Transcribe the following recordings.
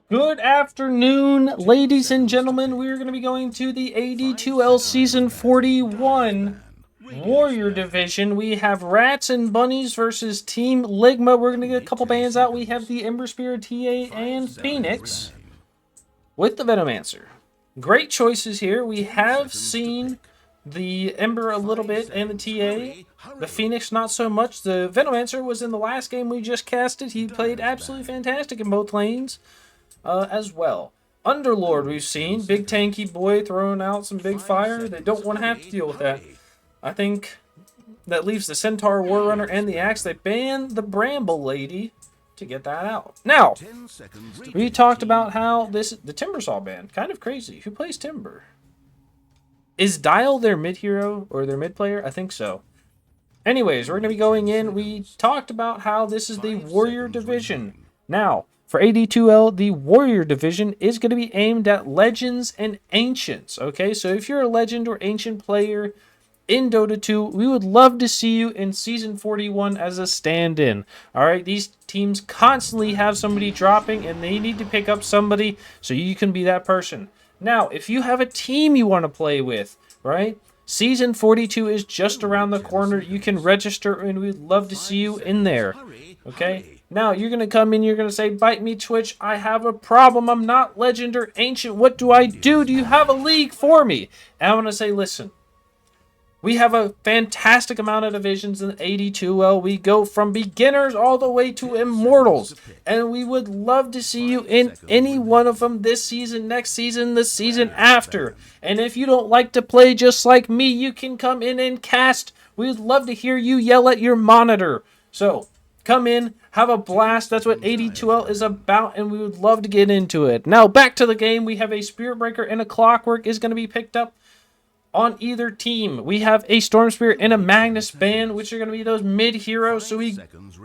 Good afternoon, ladies and gentlemen. We're going to be going to the AD2L Season 41 Warrior Division. We have Rats and Bunnies versus Team Ligma. We're going to get a couple bands out. We have the Ember Spirit TA and Phoenix with the Venomancer. Great choices here. We have seen the Ember a little bit and the TA. The Phoenix not so much. The Venomancer was in the last game we just casted. He played absolutely fantastic in both lanes. As well. Underlord we've seen. Big tanky boy throwing out some big fire. They don't want to have to deal with that. I think that leaves the Centaur, Warrunner, and the Axe. They ban the Bramble Lady to get that out. Now, we talked about how the Timbersaw ban. Kind of crazy. Who plays Timber? Is Dial their mid hero or their mid player? I think so. Anyways, we're going to be going in. We talked about how this is the Warrior Division. Now, for AD2L, the Warrior Division is going to be aimed at Legends and Ancients, okay? So if you're a Legend or Ancient player in Dota 2, we would love to see you in Season 41 as a stand-in, all right? These teams constantly have somebody dropping, and they need to pick up somebody so you can be that person. Now, if you have a team you want to play with, right? Season 42 is just around the corner. You can register, and we'd love to see you in there, okay? Now, you're going to come in, you're going to say, bite me, Twitch, I have a problem. I'm not Legend or Ancient. What do I do? Do you have a league for me? And I'm going to say, listen, we have a fantastic amount of divisions in AD2L. We go from beginners all the way to immortals. And we would love to see you in any one of them this season, next season, the season after. And if you don't like to play just like me, you can come in and cast. We would love to hear you yell at your monitor. So, come in, have a blast. That's what AD2L is about, and we would love to get into it. Now, back to the game. We have a Spirit Breaker and a Clockwork is going to be picked up on either team. We have a Storm Spirit and a Magnus Band, which are going to be those mid-heroes, so we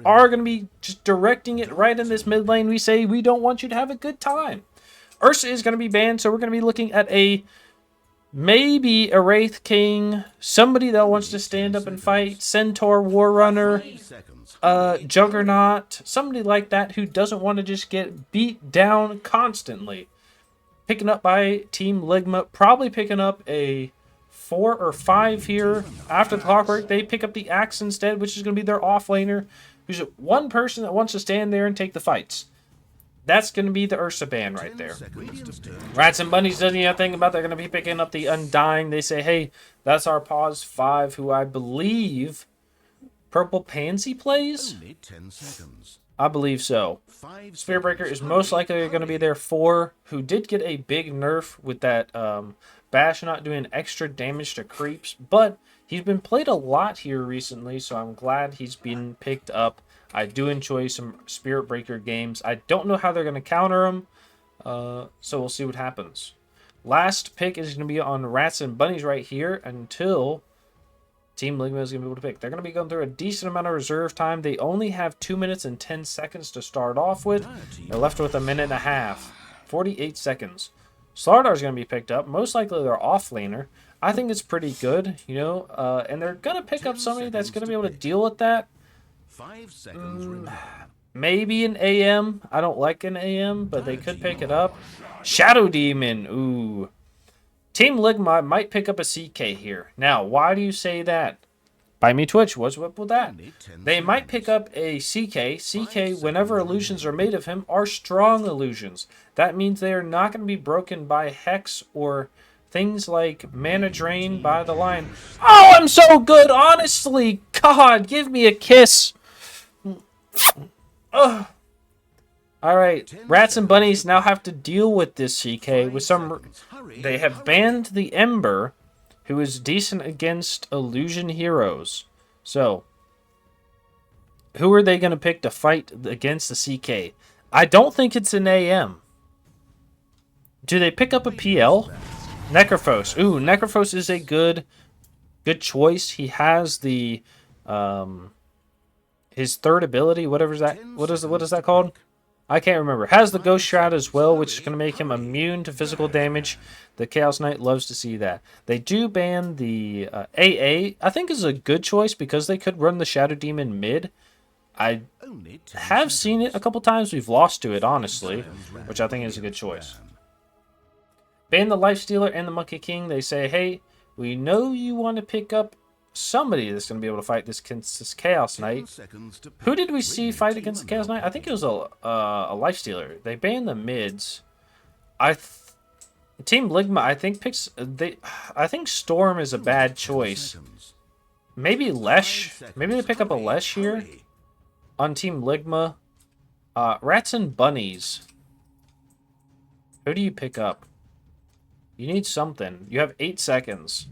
are going to be just directing it right in this mid lane. We say we don't want you to have a good time. Ursa is going to be banned, so we're going to be looking at maybe a Wraith King, somebody that wants to stand up and fight, Centaur, Warrunner, Juggernaut, somebody like that who doesn't want to just get beat down constantly. Picking up by Team Ligma, probably picking up a 4 or 5 here. After the Clockwork, they pick up the Axe instead, which is going to be their offlaner, who's one person that wants to stand there and take the fights. That's going to be the Ursa ban right there. Rats and Bunnies doesn't even think about they're going to be picking up the Undying. They say, hey, that's our Pause 5, who I believe Purple Pansy plays? I believe so. Spirit Breaker is most likely going to be their 4, who did get a big nerf with that Bash not doing extra damage to creeps, but he's been played a lot here recently, so I'm glad he's been picked up. I do enjoy some Spirit Breaker games. I don't know how they're going to counter them, so we'll see what happens. Last pick is going to be on Rats and Bunnies right here until Team Ligma is going to be able to pick. They're going to be going through a decent amount of reserve time. They only have 2 minutes and 10 seconds to start off with. They're left with a minute and a half. 48 seconds. Slardar is going to be picked up. Most likely their offlaner. I think it's pretty good, you know. And they're going to pick up somebody that's going to be able to deal with that. Maybe an AM. I don't like an AM, but they could pick it up. Shadow Demon. Ooh. Team Ligma might pick up a CK here. Now, why do you say that? Buy me Twitch. What's up with that? They might pick up a CK. CK, whenever illusions are made of him, are strong illusions. That means they are not going to be broken by Hex or things like Mana Drain by the line. Oh, I'm so good, honestly. God, give me a kiss. Ugh. All right, Rats and Bunnies now have to deal with this CK with some. They have banned the Ember, who is decent against illusion heroes. So, who are they going to pick to fight against the CK? I don't think it's an AM. Do they pick up a PL? Necrophos. Ooh, Necrophos is a good choice. He has the his third ability, whatever is that. What is that called? I can't remember. Has the Ghost Shroud as well, which is going to make him immune to physical damage. The Chaos Knight loves to see that. They do ban the AA. I think is a good choice because they could run the Shadow Demon mid. I have seen it a couple times. We've lost to it, honestly, which I think is a good choice. Ban the Life Stealer and the Monkey King. They say, hey, we know you want to pick up somebody that's going to be able to fight this Chaos Knight. Who did we see fight against the Chaos Knight? I think it was a Life Stealer. They banned the mids. Team Ligma, I think I think Storm is a bad choice. Maybe Lesh. Maybe they pick up a Lesh here on Team Ligma. Rats and Bunnies. Who do you pick up? You need something. You have 8 seconds.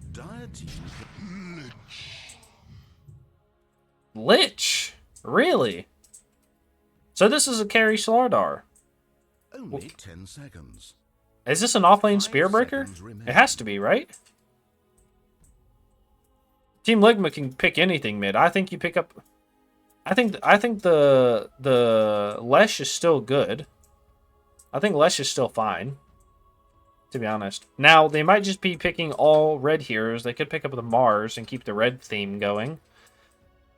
Lich? Really? So this is a carry Slardar. Only 10 seconds. Is this an offlane Spear Breaker? It has to be, right? Team Ligma can pick anything mid. I think you pick up. I think the Lesh is still good. I think Lesh is still fine, to be honest. Now they might just be picking all red heroes. They could pick up the Mars and keep the red theme going.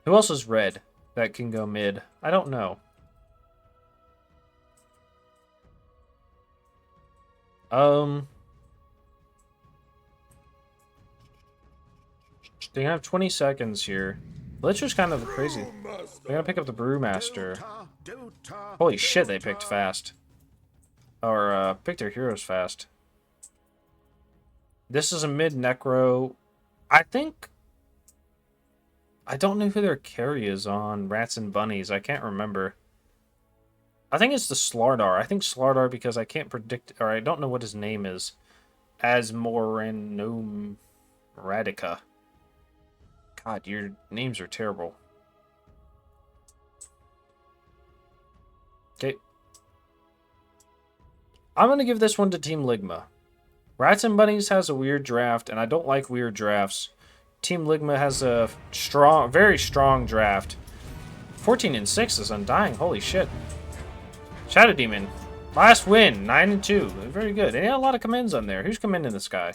Who else is red that can go mid? I don't know. They have 20 seconds here. Lich is kind of crazy. They're gonna pick up the Brewmaster. Holy shit, they picked fast. Or, picked their heroes fast. This is a mid Necro. I don't know who their carry is on Rats and Bunnies. I can't remember. I think it's the Slardar. I think Slardar because I can't predict, or I don't know what his name is. Asmoranum Radica. God, your names are terrible. Okay. I'm going to give this one to Team Ligma. Rats and Bunnies has a weird draft, and I don't like weird drafts. Team Ligma has a strong, very strong draft. 14-6 is Undying. Holy shit. Shadow Demon. Last win. 9-2. Very good. They had a lot of commands on there. Who's commanding this guy?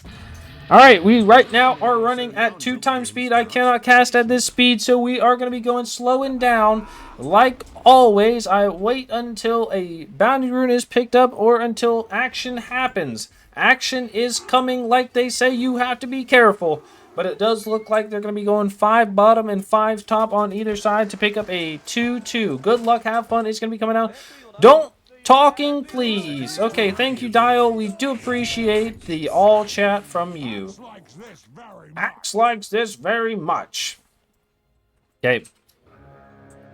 Alright, we right now are running at 2 times speed. I cannot cast at this speed, so we are going to be going slowing down. Like always, I wait until a bounty rune is picked up or until action happens. Action is coming like they say. You have to be careful. But it does look like they're going to be going 5 bottom and 5 top on either side to pick up a 2-2. Good luck, have fun. It's going to be coming out. Don't talking, please. Okay, thank you, Dial. We do appreciate the all chat from you. Axe likes this very much. Okay.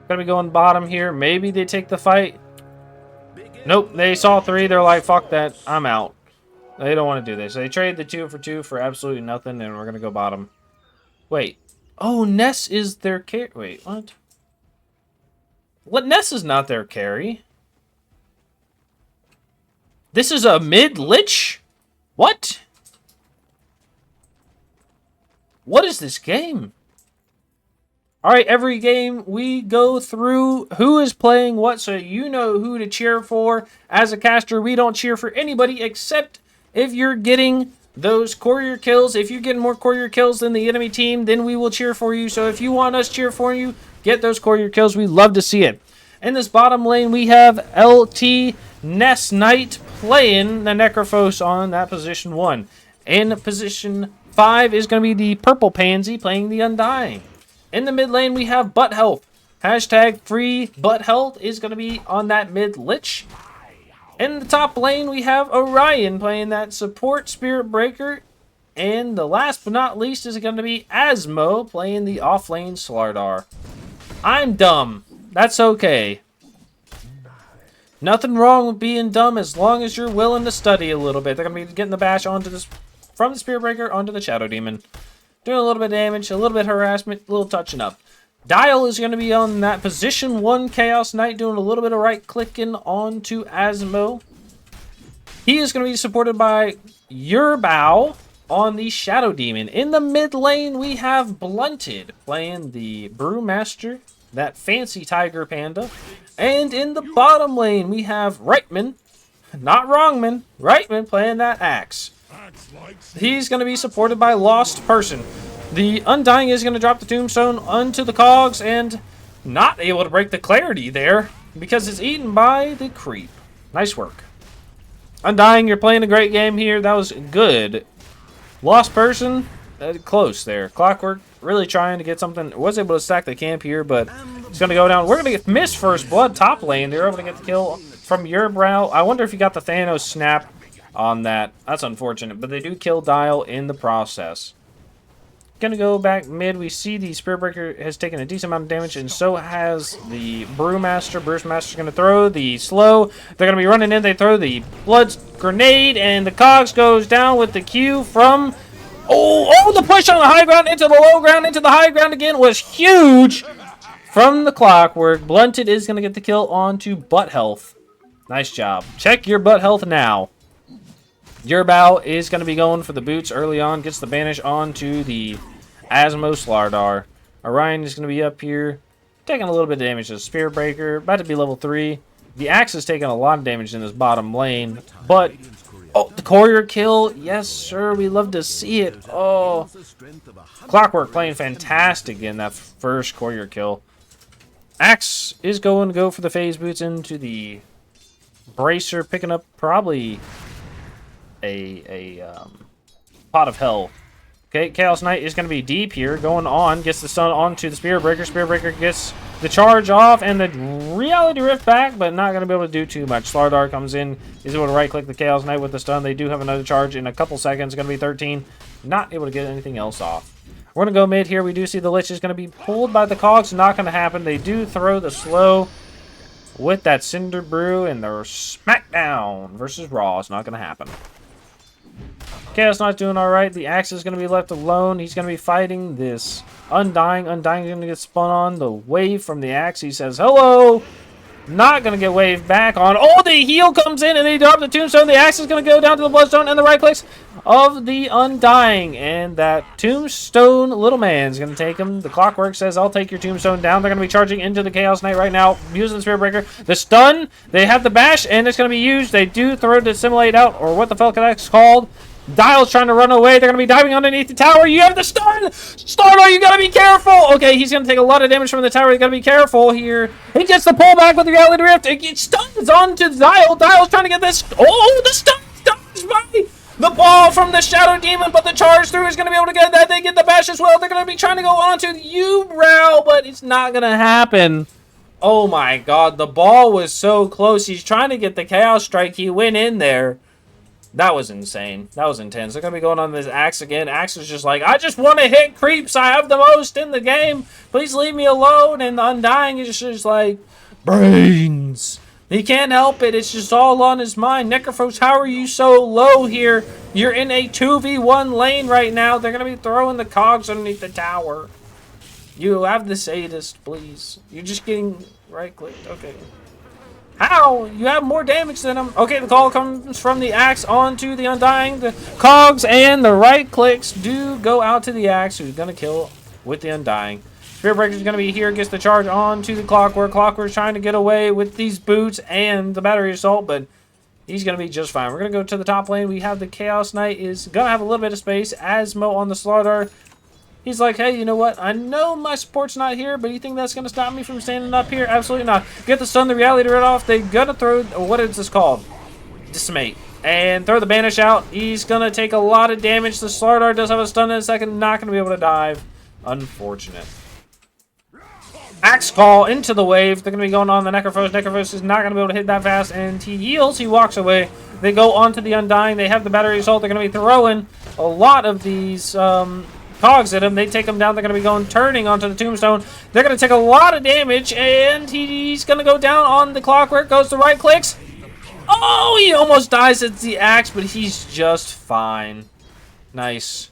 Gonna be going bottom here. Maybe they take the fight. Nope, they saw 3. They're like, fuck that. I'm out. They don't want to do this. They trade the 2 for 2 for absolutely nothing, and we're gonna go bottom. Wait. Oh, Ness is their carry. Wait, what? What? Ness is not their carry. This is a mid-lich? What? What is this game? Alright, every game we go through who is playing what, so you know who to cheer for. As a caster, we don't cheer for anybody except if you're getting those courier kills. If you're getting more courier kills than the enemy team, then we will cheer for you. So if you want us to cheer for you, get those courier kills. We love to see it. In this bottom lane, we have LT Ness Knight playing the Necrophos on that position 1. In position 5 is going to be the Purple Pansy playing the Undying. In the mid lane, we have Butt Health. Hashtag free Butt Health is going to be on that mid Lich. In the top lane, we have Orion playing that support Spirit Breaker. And the last but not least is going to be Asmo playing the off lane Slardar. I'm dumb. That's okay. Nothing wrong with being dumb as long as you're willing to study a little bit. They're going to be getting the bash onto this from the Spirit Breaker onto the Shadow Demon. Doing a little bit of damage, a little bit of harassment, a little touching up. Dial is going to be on that position 1 Chaos Knight, doing a little bit of right-clicking onto Asmo. He is going to be supported by Yurbao on the Shadow Demon. In the mid lane, we have Blunted playing the Brewmaster, that fancy Tiger Panda. And in the bottom lane, we have Reitman, not Wrongman, Reitman playing that Axe. He's going to be supported by Lost Person. The Undying is going to drop the Tombstone onto the Cogs, and Not able to break the clarity there because it's eaten by the creep. Nice work. Undying, you're playing a great game here. That was good. Lost person, close there. Clockwork really trying to get something. Was able to stack the camp here, but it's going to go down. We're going to get missed first blood top lane. They're able to get the kill from your brow. I wonder if you got the Thanos snap on that. That's unfortunate, but they do kill Dial in the process. Gonna go back mid. We see the Spirit Breaker has taken a decent amount of damage, and so has the Brewmaster. Brewmaster's gonna throw the slow. They're gonna be running in. They throw the Blood Grenade, and the Cogs goes down with the Q from... Oh, the push on the high ground into the low ground into the high ground again was huge from the Clockwork. Blunted is gonna get the kill onto Butt Health. Nice job. Check your Butt Health now. Your bow is going to be going for the boots early on. Gets the banish onto the Asmo Slardar. Orion is going to be up here. Taking a little bit of damage to the Spear Breaker. About to be level 3. The Axe is taking a lot of damage in this bottom lane. But, oh, the Courier kill. Yes, sir. We love to see it. Oh, Clockwork playing fantastic in that first Courier kill. Axe is going to go for the phase boots into the Bracer. Picking up probably... a pot of hell. Okay, Chaos Knight is going to be deep here. Going on, gets the stun onto the Spear Breaker. Spear Breaker gets the charge off and the Reality Rift back, but not going to be able to do too much. Slardar comes in, is able to right-click the Chaos Knight with the stun. They do have another charge in a couple seconds. Going to be 13. Not able to get anything else off. We're going to go mid here. We do see the Lich is going to be pulled by the Cogs. Not going to happen. They do throw the slow with that Cinder Brew, and their Smackdown versus Raw is not going to happen. Chaos Knight's doing alright. The Axe is going to be left alone. He's going to be fighting this Undying. Undying is going to get spun on. The wave from the Axe. He says, hello. Not going to get waved back on. Oh, the heal comes in and they drop the Tombstone. The Axe is going to go down to the Bloodstone and the right clicks of the Undying. And that Tombstone little man is going to take him. The Clockwork says, I'll take your Tombstone down. They're going to be charging into the Chaos Knight right now, using the Spirit Breaker. The stun, they have the bash, and it's going to be used. They do throw the Assimilate out, or what the fuck that's called. Dial's trying to run away. They're going to be diving underneath the tower. You have the stun! Starter, you got to be careful! Okay, he's going to take a lot of damage from the tower. You got to be careful here. He gets the pullback with the Reality Rift. It gets stuns onto Dial. Dial's trying to get this. Oh, the stun! By the ball from the Shadow Demon, but the charge through is going to be able to get that. They get the bash as well. They're going to be trying to go onto Ubrow, but it's not going to happen. Oh my god, the ball was so close. He's trying to get the Chaos Strike. He went in there. That was insane. That was intense. They're going to be going on this Axe again. Axe is just like, I just want to hit creeps. I have the most in the game. Please leave me alone. And the Undying is just like, brains. He can't help it. It's just all on his mind. Necrophos, how are you so low here? You're in a 2v1 lane right now. They're going to be throwing the Cogs underneath the tower. You have the Sadist, please. You're just getting right-clicked. Okay. How? You have more damage than him. Okay, the call comes from the Axe onto the Undying. The Cogs and the right clicks do go out to the Axe, who's going to kill with the Undying. Spirit Breaker is going to be here, gets the charge onto the Clockwork. Clockwork's trying to get away with these boots and the Battery Assault, but he's going to be just fine. We're going to go to the top lane. We have the Chaos Knight is going to have a little bit of space. Asmo on the Slardar. He's like, hey, you know what? I know my support's not here, but you think that's going to stop me from standing up here? Absolutely not. Get the stun, the Reality right off. They're going to throw, what is this called? Decimate. And throw the Banish out. He's going to take a lot of damage. The Slardar does have a stun in a second. Not going to be able to dive. Unfortunate. Axe call into the wave. They're going to be going on the Necrophos. Necrophos is not going to be able to hit that fast. And he heals. He walks away. They go onto the Undying. They have the Battery Assault. They're going to be throwing a lot of these... Cogs at him. They take him down. They're going to be going turning onto the Tombstone. They're going to take a lot of damage, and he's going to go down on the Clockwork. Goes to right clicks. Oh, he almost dies at the Axe, but he's just fine. Nice.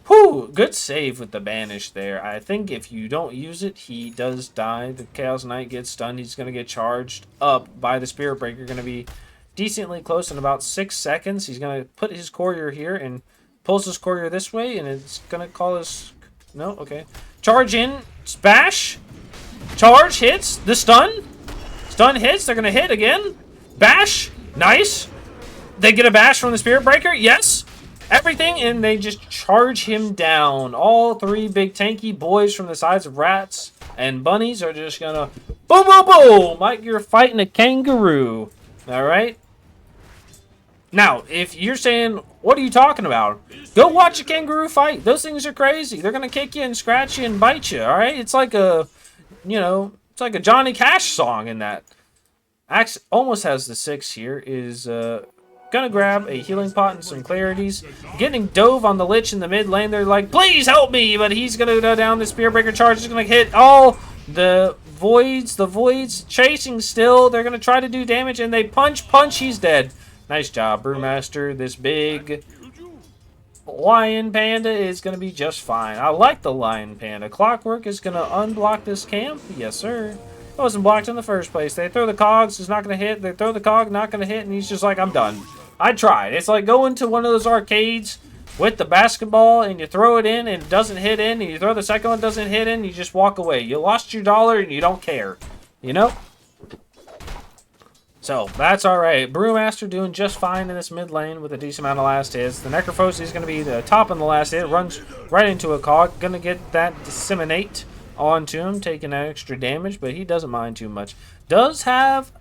Whew, good save with the Banish there. I think if you don't use it, he does die. The Chaos Knight gets stunned. He's going to get charged up by the Spirit Breaker. Going to be decently close in about 6 seconds. He's going to put his Courier here and pulls his Courier this way, and it's going to call his... No? Okay. Charge in. Bash. Charge hits. The stun. Stun hits. They're going to hit again. Bash. Nice. They get a bash from the Spirit Breaker. Yes. Everything, and they just charge him down. All three big tanky boys from the sides of rats And bunnies are just gonna boom, boom, boom, like you're fighting a kangaroo. All right. Now, if you're saying, what are you talking about? Go watch a kangaroo fight. Those things are crazy. They're gonna kick you and scratch you and bite you. All right. It's like a, it's like a Johnny Cash song in that. Axe almost has the 6 here. Is gonna grab a healing pot and some clarities. Getting dove on the Lich in the mid lane. They're like, please help me, but he's gonna go down. The Spear Breaker charge is gonna hit all the voids. The voids chasing still. They're gonna try to do damage, and they punch. He's dead. Nice job, Brewmaster. This big lion panda is gonna be just fine. I like the lion panda. Clockwork is gonna unblock this camp. Yes, sir. It wasn't blocked in the first place. They throw the cogs, it's not going to hit. They throw the cog, not going to hit, and he's just like, I'm done. I tried. It's like going to one of those arcades with the basketball, and you throw it in, and it doesn't hit in, and you throw the second one, doesn't hit in, you just walk away. You lost your dollar, and you don't care. You know? So, that's alright. Brewmaster doing just fine in this mid lane with a decent amount of last hits. The Necrophos is going to be the top in the last hit. Runs right into a cog. Going to get that Disseminate onto him, taking that extra damage, but he doesn't mind too much. Does have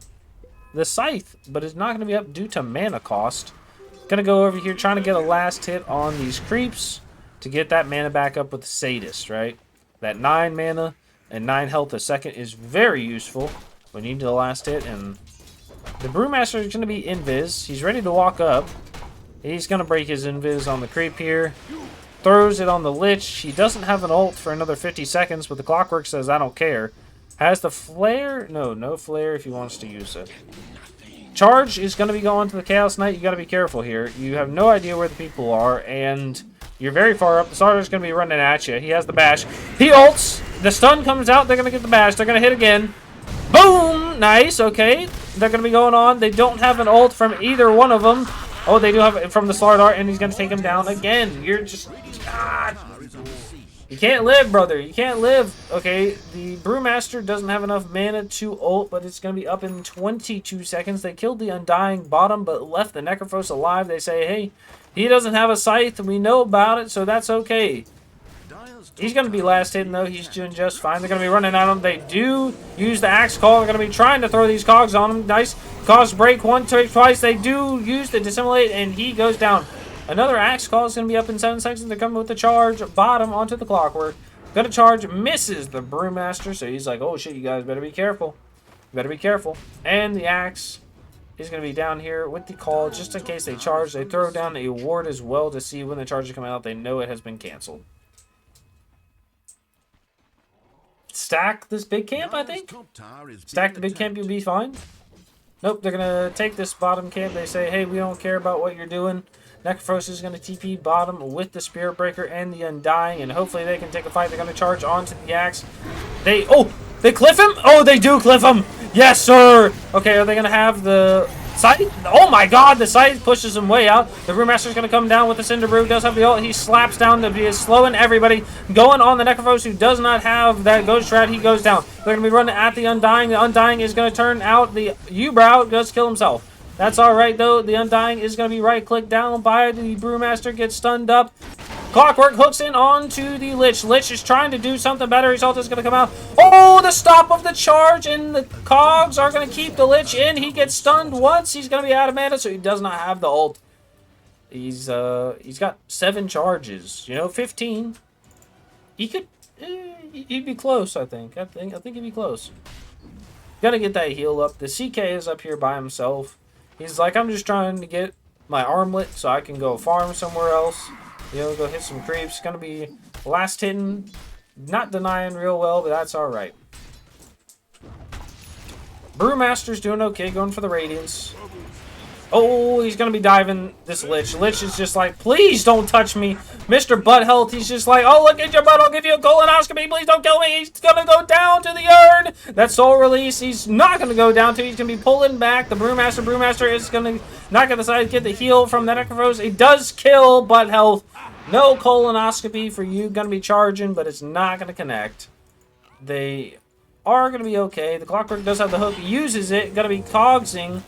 the Scythe, but it's not going to be up due to mana cost. Going to go over here trying to get a last hit on these creeps to get that mana back up with the Sadist, right? That 9 mana and 9 health a second is very useful when you need the last hit, and the Brewmaster is going to be invis. He's ready to walk up. He's going to break his invis on the creep here. Throws it on the Lich. He doesn't have an ult for another 50 seconds, but the Clockwork says, I don't care. Has the flare? No flare if he wants to use it. Charge is going to be going to the Chaos Knight. You got to be careful here. You have no idea where the people are, and you're very far up. The Starter's going to be running at you. He has the bash. He ults. The stun comes out. They're going to get the bash. They're going to hit again. Boom! Nice. Okay. They're going to be going on. They don't have an ult from either one of them. Oh, they do have it from the Slard Art, and he's going to take him down again. You're just... God. You can't live, brother. You can't live. Okay, the Brewmaster doesn't have enough mana to ult, but it's going to be up in 22 seconds. They killed the Undying bottom, but left the Necrophos alive. They say, hey, he doesn't have a Scythe. We know about it, so that's okay. He's going to be last hit, though. He's doing just fine. They're going to be running at him. They do use the Axe Call. They're going to be trying to throw these cogs on him. Nice. Cogs break twice. They do use the Dissimulate, and he goes down. Another Axe Call is going to be up in 7 seconds. They're coming with the charge. Bottom onto the Clockwork. Gonna charge. Misses the Brewmaster, so he's like, oh, shit, you guys better be careful. Better be careful. And the Axe is going to be down here with the call, just in case they charge. They throw down a ward as well to see when the charge is coming out. They know it has been canceled. Stack this big camp, I think. Stack the big camp, you'll be fine. Nope, they're going to take this bottom camp. They say, hey, we don't care about what you're doing. Necrophos is going to TP bottom with the Spirit Breaker and the Undying, and hopefully they can take a fight. They're going to charge onto the Axe. They cliff him? Oh, they do cliff him. Yes, sir. Okay, are they going to have the Scythe? Oh my god, the Scythe pushes him way out. The Brewmaster's going to come down with the Cinder Brew. Does have the ult. He slaps down. He is slowing everybody. Going on the Necrophos, who does not have that Ghost Shroud. He goes down. They're going to be running at the Undying. The Undying is going to turn out. The U-Brow does kill himself. That's alright, though. The Undying is going to be right-clicked down by the Brewmaster. Gets stunned up. Clockwork hooks in onto the Lich. Lich is trying to do something. Battery Assault is going to come out. Oh, the stop of the charge, and the cogs are going to keep the Lich in. He gets stunned once. He's going to be out of mana, so he does not have the ult. He's got 7 charges. 15. He could... he'd be close, I think. I think he'd be close. Gotta get that heal up. The CK is up here by himself. He's like, I'm just trying to get my armlet so I can go farm somewhere else. Go hit some creeps. Gonna be last hitting. Not denying real well, but that's alright. Brewmaster's doing okay, going for the Radiance. Oh, he's going to be diving this Lich. Lich is just like, please don't touch me. Mr. Butt Health, he's just like, oh, look at your butt. I'll give you a colonoscopy. Please don't kill me. He's going to go down to the urn. That soul release, he's not going to go down to. He's going to be pulling back. The Brewmaster is going to not going to decide to get the heal from the Necrophos. He does kill Butt Health. No colonoscopy for you. Going to be charging, but it's not going to connect. They are going to be okay. The Clockwork does have the hook. He uses it. Going to be cogsing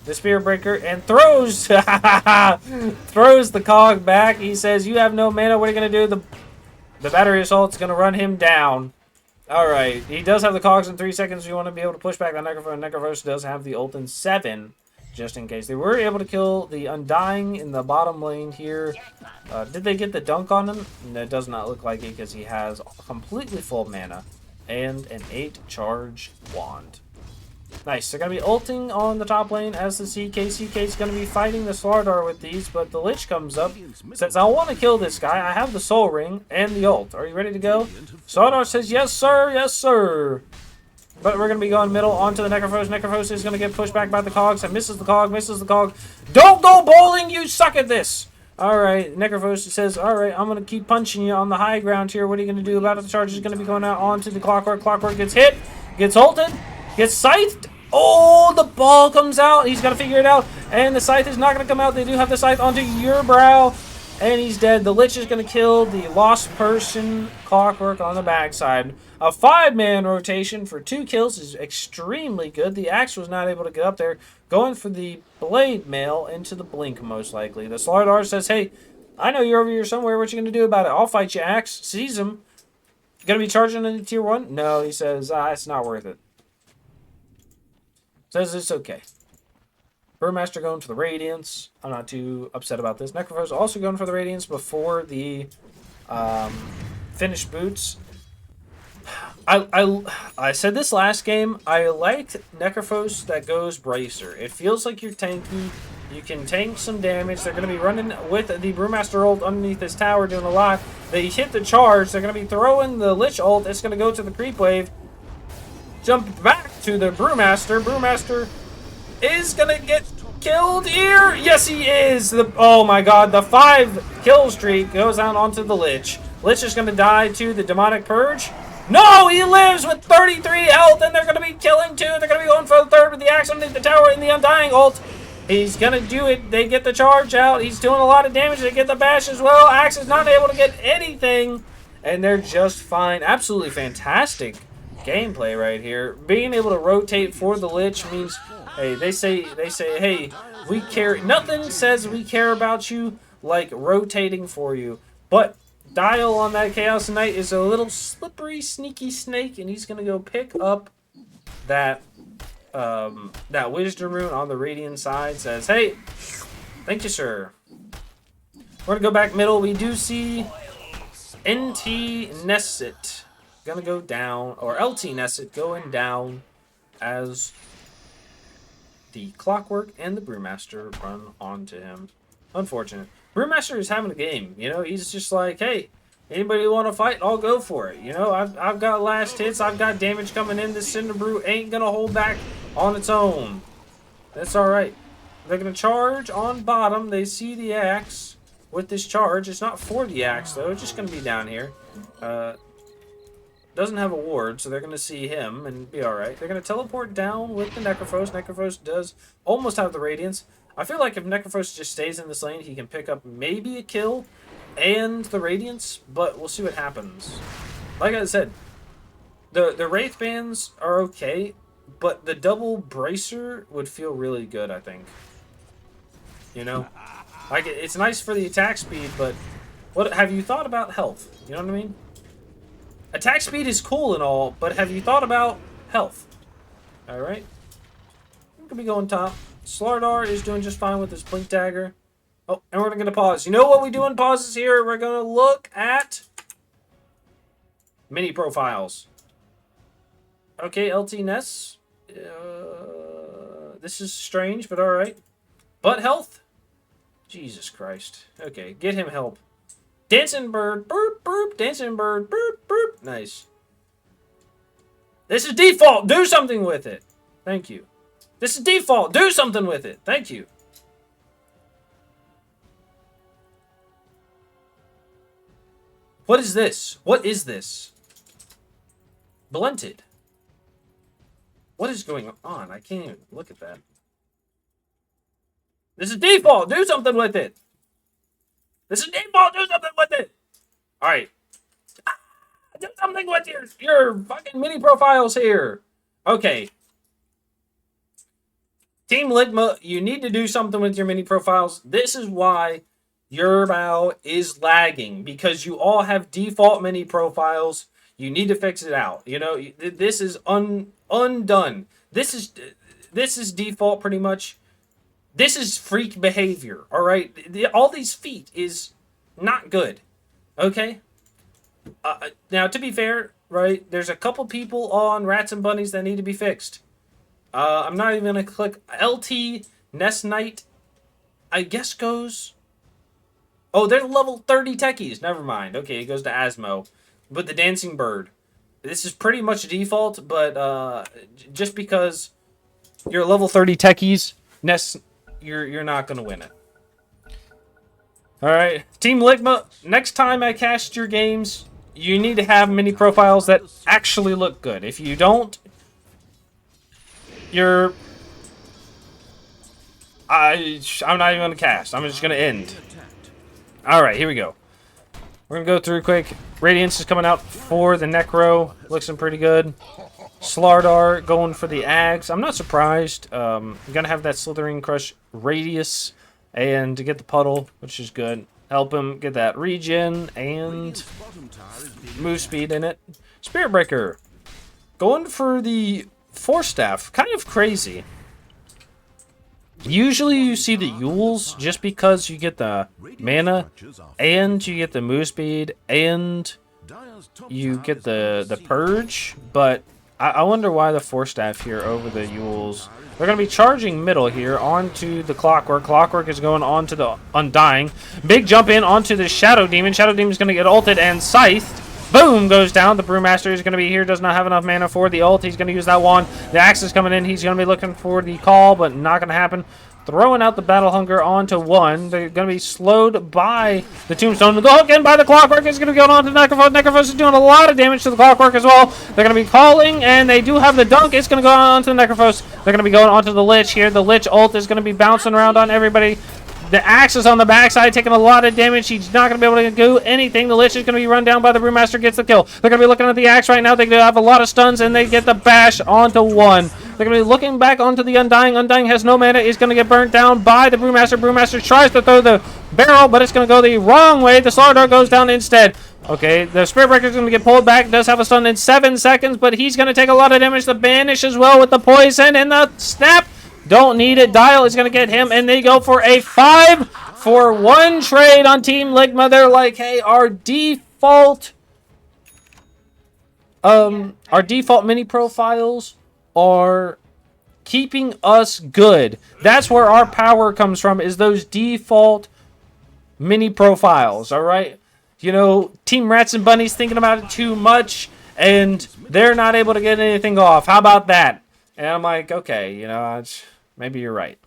the Spirit Breaker and throws throws the cog back. He says, you have no mana. What are you going to do? The Battery Assault's going to run him down. Alright, he does have the cogs in 3 seconds. You want to be able to push back the Necrophos. Necrophos does have the ult in 7, just in case. They were able to kill the Undying in the bottom lane here. Did they get the dunk on him? No, it does not look like it because he has completely full mana and an 8 charge wand. Nice. They're going to be ulting on the top lane as the CK. CK is going to be fighting the Slardar with these, but the Lich comes up, says, I want to kill this guy. I have the Soul Ring and the ult. Are you ready to go? Slardar says, yes, sir. Yes, sir. But we're going to be going middle onto the Necrophos. Necrophos is going to get pushed back by the Cogs and misses the Cog, misses the Cog. Don't go bowling, you suck at this. Alright, Necrophos says, alright, I'm going to keep punching you on the high ground here. What are you going to do about it? The charge is going to be going out onto the Clockwork. Clockwork gets hit, gets ulted, gets scythed. Oh, the ball comes out. He's got to figure it out. And the scythe is not going to come out. They do have the scythe onto your brow. And he's dead. The Lich is going to kill the Lost Person Clockwork on the backside. A 5-man rotation for 2 kills is extremely good. The Axe was not able to get up there. Going for the Blade Mail into the Blink, most likely. The Slardar says, hey, I know you're over here somewhere. What you going to do about it? I'll fight you, Axe. Sees him. Going to be charging into tier 1? No, he says, it's not worth it. Says it's okay. Brewmaster going for the Radiance. I'm not too upset about this. Necrophos also going for the Radiance before the finished boots. I said this last game. I liked Necrophos that goes Bracer. It feels like you're tanky. You can tank some damage. They're going to be running with the Brewmaster ult underneath this tower doing a lot. They hit the charge. They're going to be throwing the Lich ult. It's going to go to the creep wave. Jump back to the Brewmaster. Brewmaster is going to get killed here. Yes, he is. Oh, my God. The 5 kill streak goes out onto the Lich. Lich is going to die to the Demonic Purge. No, he lives with 33 health, and they're going to be killing 2. They're going to be going for the 3rd with the Axe underneath the tower and the Undying ult. He's going to do it. They get the charge out. He's doing a lot of damage. They get the bash as well. Axe is not able to get anything, and they're just fine. Absolutely fantastic gameplay right here. Being able to rotate for the Lich means, hey, they say, hey, we care. Nothing says we care about you like rotating for you. But Dial on that Chaos Knight is a little slippery, sneaky snake, and he's gonna go pick up that that Wisdom Rune on the Radiant side. Says, hey, thank you, sir. We're gonna go back middle. We do see NT Nesset gonna go down, or LT Nesset going down as the Clockwork and the Brewmaster run onto him. Unfortunate. Brewmaster is having a game, you know. He's just like, hey, anybody want to fight? I'll go for it. You know, I've got last hits. I've got damage coming in. This Cinder Brew ain't gonna hold back on its own. That's all right. They're gonna charge on bottom. They see the Axe with this charge. It's not for the Axe though. It's just gonna be down here. Doesn't have a ward, so they're going to see him and be alright. They're going to teleport down with the Necrophos. Necrophos does almost have the Radiance. I feel like if Necrophos just stays in this lane, he can pick up maybe a kill and the Radiance, but we'll see what happens. Like I said, the Wraith Bands are okay, but the double Bracer would feel really good, I think. You know? Like, it's nice for the attack speed, but what have you thought about health? You know what I mean? Attack speed is cool and all, but have you thought about health? Alright. We're going to be going top. Slardar is doing just fine with his Blink Dagger. Oh, and we're going to pause. You know what we do in pauses here? We're going to look at mini profiles. Okay, LT Ness. This is strange, but alright. But health? Jesus Christ. Okay, get him help. Dancing bird, burp, burp. Dancing bird, burp, burp. Nice. This is default. Do something with it. Thank you. This is default. Do something with it. Thank you. What is this? What is this? Blunted. What is going on? I can't even look at that. This is default. Do something with it. This is default. Do something with it. All right. Do something with your fucking mini profiles here. Okay. Team Ligma, you need to do something with your mini profiles. This is why your bow is lagging, because you all have default mini profiles. You need to fix it out. You know, this is undone. This is default pretty much. This is freak behavior. All right, all these feet is not good. Okay. Now, to be fair, right, there's a couple people on Rats and Bunnies that need to be fixed. I'm not even gonna click LT Nest Knight. I guess goes. Oh, they're level 30 techies. Never mind. Okay, it goes to Asmo. But the Dancing Bird. This is pretty much default, but just because you're level 30 techies, you're not going to win it. Alright, Team Ligma, next time I cast your games, you need to have mini profiles that actually look good. If you don't, I'm not even going to cast. I'm just going to end. Alright, here we go. We're going to go through quick. Radiance is coming out for the Necro. Looks pretty good. Slardar going for the Ags. I'm not surprised. You're going to have that Slithering Crush Radius and to get the Puddle, which is good. Help him get that regen and move speed in it. Spirit Breaker. Going for the Force Staff. Kind of crazy. Usually you see the Yules just because you get the mana and you get the move speed and you get the purge, but I wonder why the Force Staff here over the Yules. They're going to be charging middle here onto the Clockwork. Clockwork is going on to the Undying. Big jump in onto the Shadow Demon. Shadow Demon is going to get ulted and scythed. Boom, goes down. The Brewmaster is going to be here. Does not have enough mana for the ult. He's going to use that wand. The axe is coming in. He's going to be looking for the call, but not going to happen. Throwing out the Battle Hunger onto one. They're going to be slowed by the Tombstone. The hook in by the Clockwork is going to be going on to Necrophos. Necrophos is doing a lot of damage to the Clockwork as well. They're going to be calling, and they do have the dunk. It's going to go on to the Necrophos. They're going to be going onto the Lich here. The Lich ult is going to be bouncing around on everybody. The axe is on the backside, taking a lot of damage. He's not going to be able to do anything. The Lich is going to be run down by the Brewmaster, gets the kill. They're going to be looking at the axe right now. They have a lot of stuns, and they get the bash onto one. They're going to be looking back onto the Undying. Undying has no mana. He's going to get burnt down by the Brewmaster. Brewmaster tries to throw the barrel, but it's going to go the wrong way. The Slardar goes down instead. Okay, the Spirit Breaker is going to get pulled back. Does have a stun in 7 seconds, but he's going to take a lot of damage. The Banish as well with the poison and the snap. Don't need it. Dial is going to get him, and they go for a 5-for-1 trade on Team Ligma. They're like, hey, our default mini profiles are keeping us good. That's where our power comes from, is those default mini profiles, all right? You know, Team Rats and Bunnies thinking about it too much, and they're not able to get anything off. How about that? And I'm like, okay, you know, maybe you're right.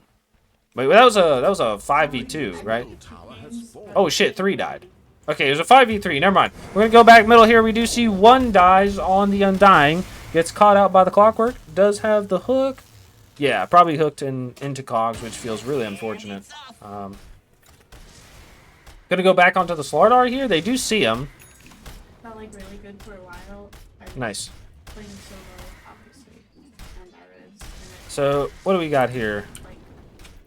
Wait, that was a 5v2, right? Oh shit, 3 died. Okay, it was a 5v3. Never mind. We're gonna go back middle here. We do see 1 dies on the Undying. Gets caught out by the Clockwork. Does have the hook. Yeah, probably hooked into Cogs, which feels really unfortunate. Gonna go back onto the Slardar here. They do see him. Felt like really good for a while. Nice. Playing solo, obviously, and Areds. So, what do we got here?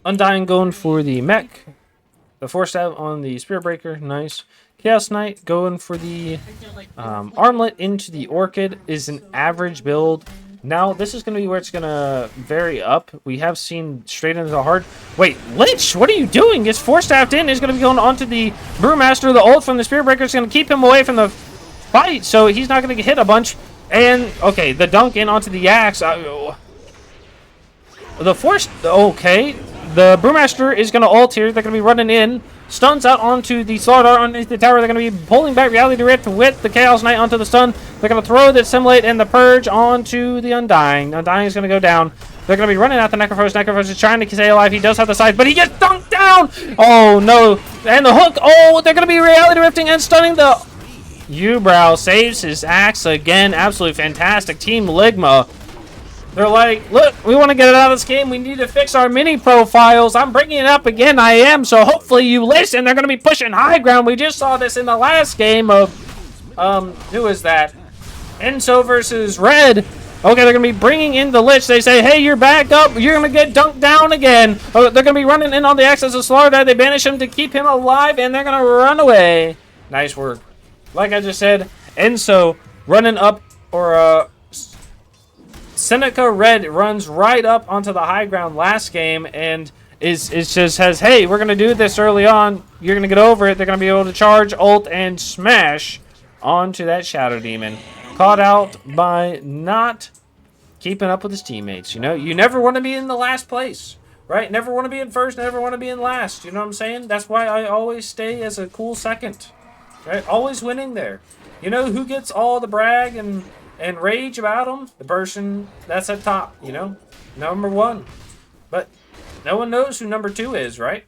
Undying going for the mech. The Force Staff on the Spirit Breaker. Nice. Chaos Knight going for the Armlet into the Orchid is an average build. Now, this is going to be where it's going to vary up. We have seen straight into the hard. Wait, Lich, what are you doing? It's Force Staffed in. Is going to be going onto the Brewmaster. The ult from the Spirit Breaker is going to keep him away from the fight, so he's not going to get hit a bunch. And, okay, the dunk in onto the axe. The Force, okay. The Brewmaster is going to ult here. They're going to be running in. Stuns out onto the Slardar underneath the tower. They're going to be pulling back Reality Rift with the Chaos Knight onto the stun. They're going to throw the Assimilate and the Purge onto the Undying. Undying is going to go down. They're going to be running out the Necrophos. Necrophos is trying to stay alive. He does have the size, but he gets dunked down. Oh, no. And the hook. Oh, they're going to be Reality Rifting and stunning the... Ubrow saves his axe again. Absolutely fantastic. Team Ligma. They're like, look, we want to get it out of this game. We need to fix our mini profiles. I'm bringing it up again. I am. So hopefully you listen. They're going to be pushing high ground. We just saw this in the last game of, who is that? Enso versus Red. Okay, they're going to be bringing in the Lich. They say, hey, you're back up. You're going to get dunked down again. Oh, they're going to be running in on the access of Slardar. They banish him to keep him alive, and they're going to run away. Nice work. Like I just said, Enso running up, or Seneca Red runs right up onto the high ground last game and is just says, hey, we're going to do this early on. You're going to get over it. They're going to be able to charge, ult, and smash onto that Shadow Demon. Caught out by not keeping up with his teammates. You know, you never want to be in the last place, right? Never want to be in first, never want to be in last. You know what I'm saying? That's why I always stay as a cool second, right? Always winning there. You know who gets all the brag and rage about them? The person that's at top, you know? Number one. But no one knows who number two is, right?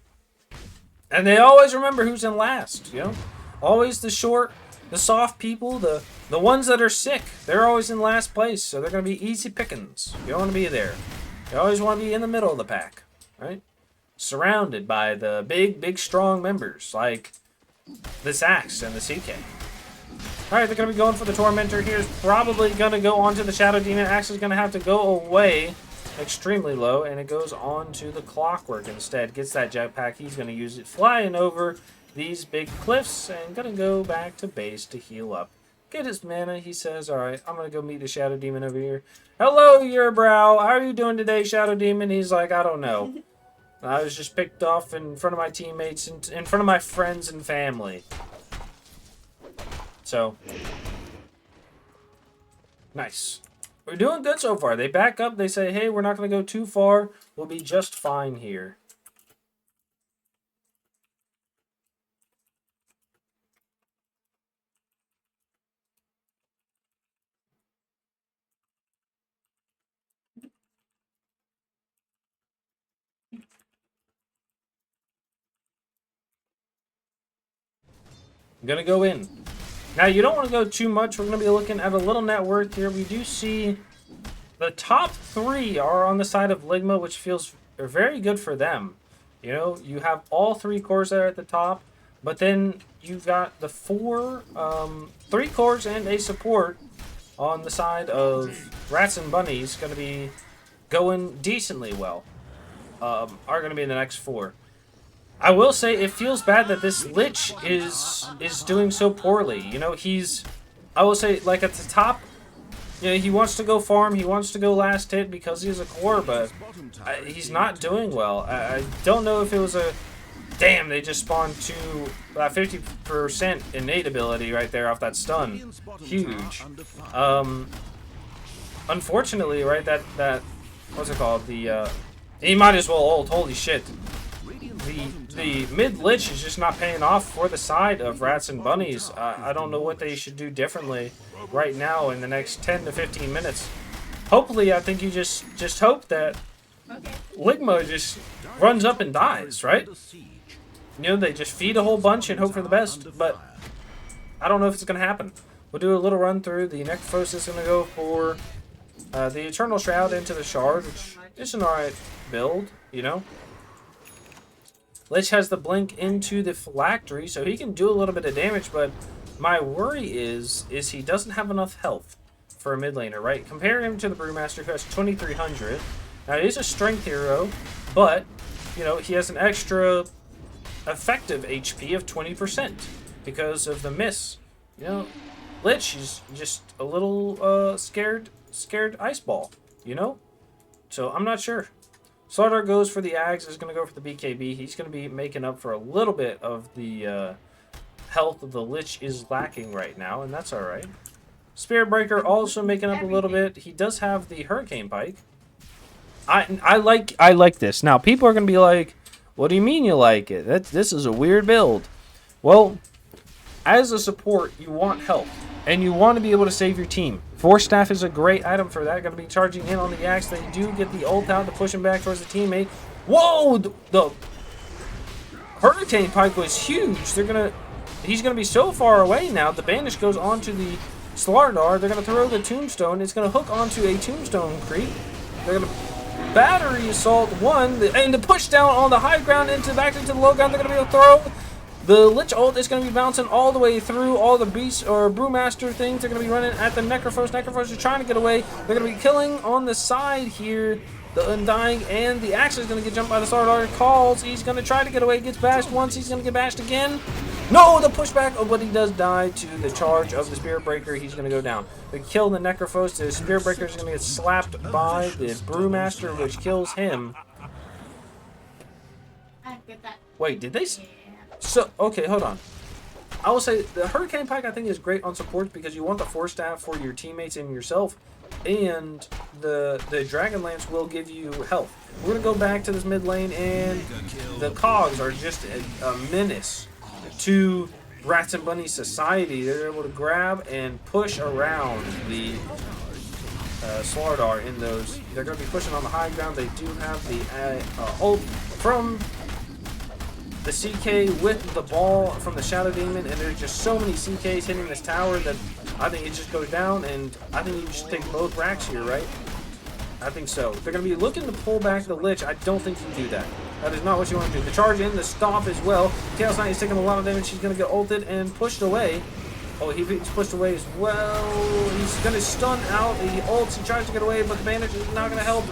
And they always remember who's in last, you know? Always the short, the soft people, the ones that are sick. They're always in last place, so they're going to be easy pickings. You don't want to be there. You always want to be in the middle of the pack, right? Surrounded by the big, strong members, like the Zax and the CK. Alright, they're going to be going for the Tormentor here. Is probably going to go onto the Shadow Demon. Axe is going to have to go away extremely low, and it goes on to the Clockwork instead. Gets that jetpack. He's going to use it flying over these big cliffs and going to go back to base to heal up. Get his mana. He says, alright, I'm going to go meet the Shadow Demon over here. Hello, your brow. How are you doing today, Shadow Demon? He's like, I don't know. I was just picked off in front of my teammates and in front of my friends and family. So, nice. We're doing good so far. They back up. They say, hey, we're not going to go too far. We'll be just fine here. I'm going to go in. Now, you don't want to go too much. We're going to be looking at a little net worth here. We do see the top three are on the side of Ligma, which feels very good for them. You know, you have all three cores there at the top, but then you've got the three cores and a support on the side of Rats and Bunnies going to be going decently well. Are going to be in the next four. I will say it feels bad that this Lich is doing so poorly. You know, I will say, like, at the top, you know, he wants to go farm, he wants to go last hit because he's a core, but he's not doing well. I don't know if it was a... Damn, they just spawned to 50% innate ability right there off that stun. Huge. Unfortunately, right, that what's it called? He might as well ult. Holy shit. The mid Lich is just not paying off for the side of Rats and Bunnies. I don't know what they should do differently right now in the next 10 to 15 minutes. Hopefully, I think you just hope that Ligma just runs up and dies, right? You know, they just feed a whole bunch and hope for the best, but I don't know if it's going to happen. We'll do a little run through. The Necrophos is going to go for the Eternal Shroud into the Shard, which is an alright build, you know? Lich has the blink into the Phylactery, so he can do a little bit of damage, but my worry is he doesn't have enough health for a mid laner, right? Compare him to the Brewmaster, who has 2,300. Now, he is a strength hero, but, you know, he has an extra effective HP of 20% because of the miss. You know, Lich is just a little scared ice ball, you know? So, I'm not sure. Slardar goes for the Ags, is going to go for the BKB. He's going to be making up for a little bit of the health of the Lich is lacking right now, and that's alright. Spirit Breaker also making up a little bit. He does have the Hurricane Pike. I like this. Now, people are going to be like, what do you mean you like it? This is a weird build. Well, as a support, you want help, and you want to be able to save your team. Force Staff is a great item for that. Going to be charging in on the Axe. They do get the ult out to push him back towards the teammate. Whoa! The Hurricane Pike was huge. He's gonna be so far away now. The Banish goes onto the Slardar. They're gonna throw the Tombstone. It's gonna hook onto a Tombstone creep. They're gonna Battery Assault one, and the push down on the high ground back into the low ground. They're gonna be able to throw. The Lich ult is going to be bouncing all the way through all the Beast or Brewmaster things. They're going to be running at the Necrophos. Necrophos is trying to get away. They're going to be killing on the side here the Undying, and the Axe is going to get jumped by the Slardar. Calls. He's going to try to get away. Gets bashed once. He's going to get bashed again. No, the pushback. Oh, but he does die to the charge of the Spirit Breaker. He's going to go down. They kill the Necrophos. The Spirit Breaker is going to get slapped by the Brewmaster, which kills him. I get that. Wait, did they? So, okay, hold on. I will say the Hurricane Pike I think is great on support because you want the Force Staff for your teammates and yourself, and the Dragon Lance will give you health. We're going to go back to this mid lane, and the Cogs are just a menace to Rats and Bunnies Society. They're able to grab and push around the Slardar in those. They're going to be pushing on the high ground. They do have the ult from the CK with the ball from the Shadow Demon, and there's just so many CKs hitting this tower that I think it just goes down, and I think you should take both racks here, right? I think so. They're going to be looking to pull back the Lich. I don't think you do that. That is not what you want to do. The charge in, the stomp as well. Chaos Knight is taking a lot of damage. He's going to get ulted and pushed away. Oh, he's pushed away as well. He's going to stun out the ults. He tries to get away, but the bandage is not going to help.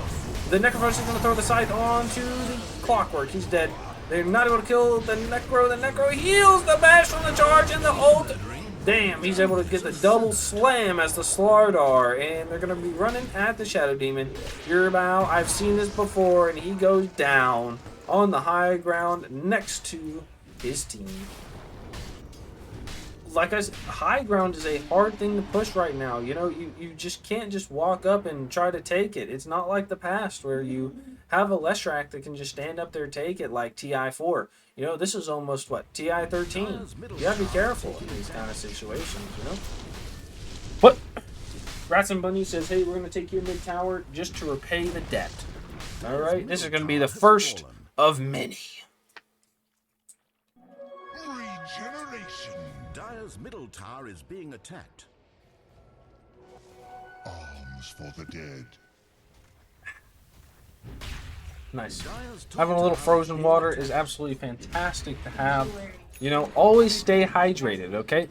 The Necrophos is going to throw the scythe onto the Clockwork. He's dead. They're not able to kill the Necro. The Necro heals the bash from the charge and the ult. Damn, he's able to get the double slam as the Slardar. And they're going to be running at the Shadow Demon. Yerbow, I've seen this before, and he goes down on the high ground next to his team. Like I said, high ground is a hard thing to push right now. You know, you just can't just walk up and try to take it. It's not like the past where you have a Leshrac that can just stand up there and take it like TI4. You know, this is almost, what, TI13. You gotta be careful in these kind of situations, you know? But Rats and Bunny says, hey, we're gonna take your mid tower just to repay the debt. Alright, this is gonna be the first of many. Regeneration. Dire's middle tower is being attacked. Arms for the dead. Nice. Having a little frozen water is absolutely fantastic to have. You know, always stay hydrated, okay?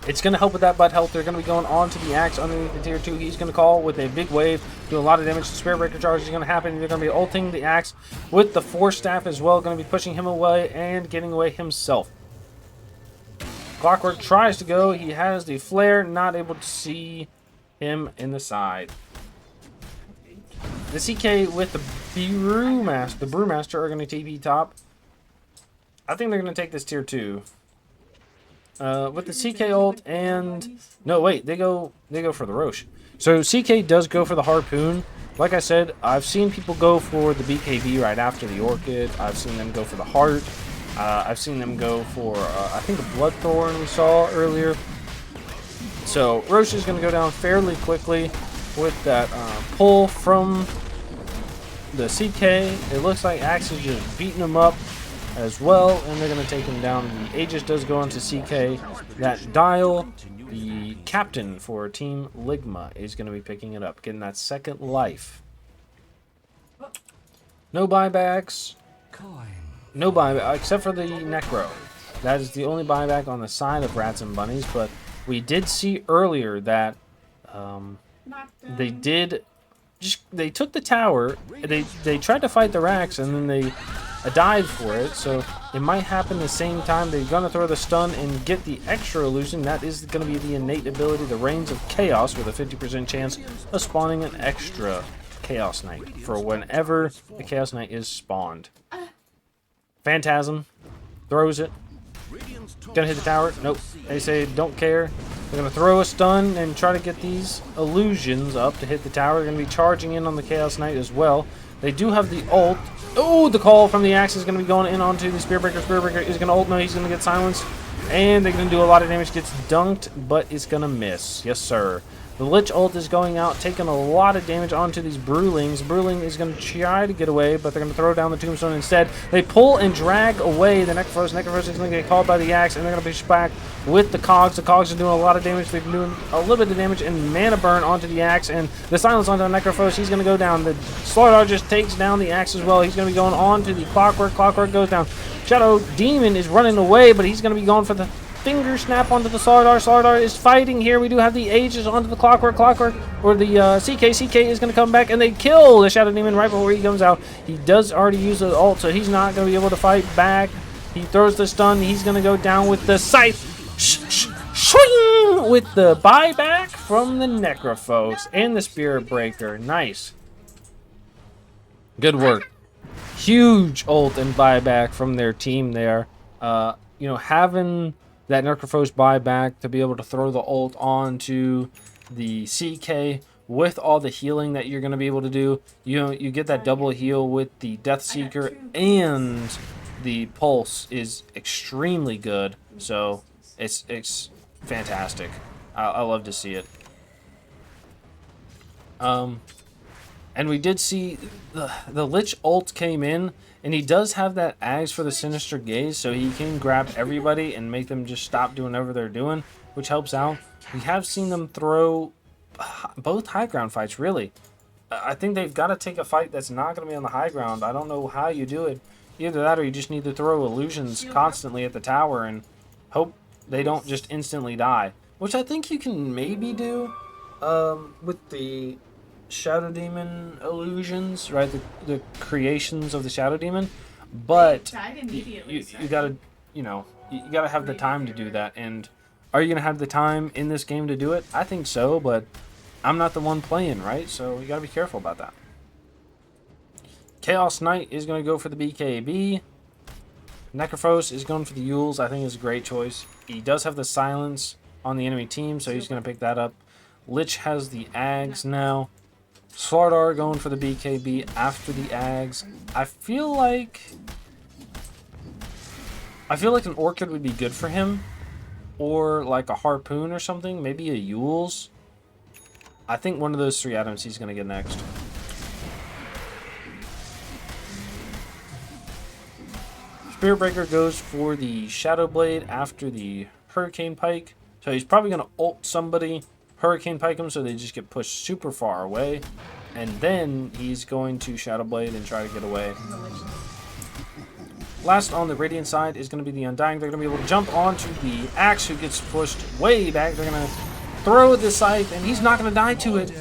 It's going to help with that butt health. They're going to be going on to the Axe underneath the tier 2. He's going to call with a big wave, do a lot of damage. The Spirit Breaker charge is going to happen. They're going to be ulting the Axe with the Force Staff as well. Going to be pushing him away and getting away himself. Clockwork tries to go. He has the flare, not able to see him in the side. The CK with the Brewmaster are going to TP top. I think they're going to take this tier 2. With the CK ult and... No, wait. They go for the Roche. So CK does go for the Harpoon. Like I said, I've seen people go for the BKB right after the Orchid. I've seen them go for the Heart. I've seen them go for, I think, the Bloodthorn we saw earlier. So Roche is going to go down fairly quickly with that pull from the CK. It looks like Axe is just beating him up as well, and they're going to take him down. The Aegis does go into CK. That Dial, the captain for Team Ligma, is going to be picking it up, getting that second life. No buybacks. No buyback, except for the Necro. That is the only buyback on the side of Rats and Bunnies, but we did see earlier that they took the tower, they tried to fight the Rax, and then they died for it, so it might happen the same time. They're going to throw the stun and get the extra illusion. That is going to be the innate ability, the Reigns of Chaos, with a 50% chance of spawning an extra Chaos Knight for whenever the Chaos Knight is spawned. Phantasm throws it. Gonna hit the tower. Nope. They say don't care. They're gonna throw a stun and try to get these illusions up to hit the tower. They're gonna be charging in on the Chaos Knight as well. They do have the ult. Oh, the call from the Axe is gonna be going in onto the Spirit Breaker. Spirit Breaker is gonna ult. No, he's gonna get silenced. And they're gonna do a lot of damage. Gets dunked, but it's gonna miss. Yes, sir. The Lich ult is going out, taking a lot of damage onto these Brewlings. Brewling is going to try to get away, but they're going to throw down the Tombstone instead. They pull and drag away the Necrophos. Necrophos is going to get called by the Axe, and they're going to push back with the Cogs. The Cogs are doing a lot of damage. They're doing a little bit of damage and mana burn onto the Axe, and the silence onto the Necrophos. He's going to go down. The Slardar just takes down the Axe as well. He's going to be going on to the Clockwork. Clockwork goes down. Shadow Demon is running away, but he's going to be going for the finger snap onto the Slardar. Slardar is fighting here. We do have the Aegis onto the Clockwork. Or the CK. CK is going to come back, and they kill the Shadow Demon right before he comes out. He does already use the ult, so he's not going to be able to fight back. He throws the stun. He's going to go down with the Scythe. Swing! With the buyback from the Necrophos and the Spirit Breaker. Nice. Good work. Huge ult and buyback from their team there. You know, having that Necrophos buyback to be able to throw the ult onto the CK with all the healing that you're going to be able to do. You know, you get that double heal with the Death Seeker, and the Pulse is extremely good. So it's fantastic. I love to see it. And we did see the Lich ult came in, and he does have that Ags for the Sinister Gaze, so he can grab everybody and make them just stop doing whatever they're doing, which helps out. We have seen them throw both high ground fights, really. I think they've got to take a fight that's not going to be on the high ground. I don't know how you do it. Either that or you just need to throw illusions constantly at the tower and hope they don't just instantly die, which I think you can maybe do with the Shadow Demon illusions, right? The creations of the Shadow Demon, but you gotta, you know, you gotta have the time to do that. And are you gonna have the time in this game to do it? I think so, but I'm not the one playing, right? So you gotta be careful about that. Chaos Knight is gonna go for the BKB. Necrophos is going for the Yules. I think is a great choice. He does have the silence on the enemy team, so he's gonna pick that up. Lich has the Ags now. Slardar going for the BKB after the Ags. I feel like an Orchid would be good for him, or like a Harpoon or something. Maybe a Yules. I think one of those three items he's going to get next. Spirit Breaker goes for the Shadow Blade after the Hurricane Pike. So he's probably going to ult somebody, Hurricane Pike them, so they just get pushed super far away. And then he's going to Shadow Blade and try to get away. Last on the Radiant side is going to be the Undying. They're going to be able to jump onto the Axe, who gets pushed way back. They're going to throw the Scythe, and he's not going to die to it.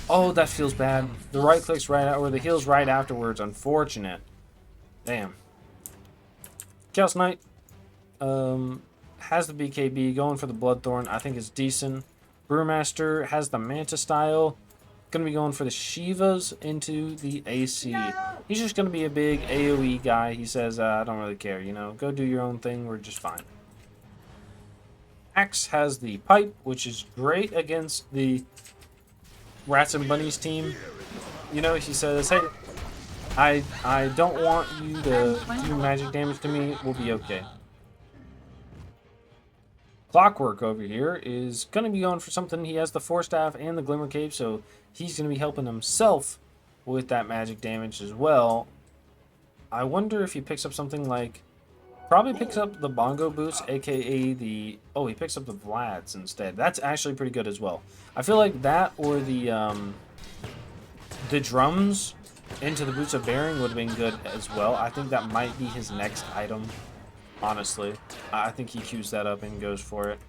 Oh, that feels bad. The right click's right out, or the heal's right afterwards. Unfortunate. Damn. Chaos Knight has the BKB, going for the Bloodthorn. I think it's decent. Brewmaster has the Manta style. Going to be going for the Shivas into the AC. He's just going to be a big AoE guy. He says, I don't really care, you know. Go do your own thing. We're just fine. Axe has the Pipe, which is great against the Rats and Bunnies team. You know, he says, hey, I don't want you to do magic damage to me. We'll be okay. Clockwork over here is going to be going for something. He has the Force Staff and the Glimmer Cape, so he's going to be helping himself with that magic damage as well. I wonder if he picks up something like... Probably picks up the Bongo Boots, aka the... Oh, he picks up the Vlads instead. That's actually pretty good as well. I feel like that or the drums into the Boots of Bearing would have been good as well. I think that might be his next item. Honestly, I think he queues that up and goes for it.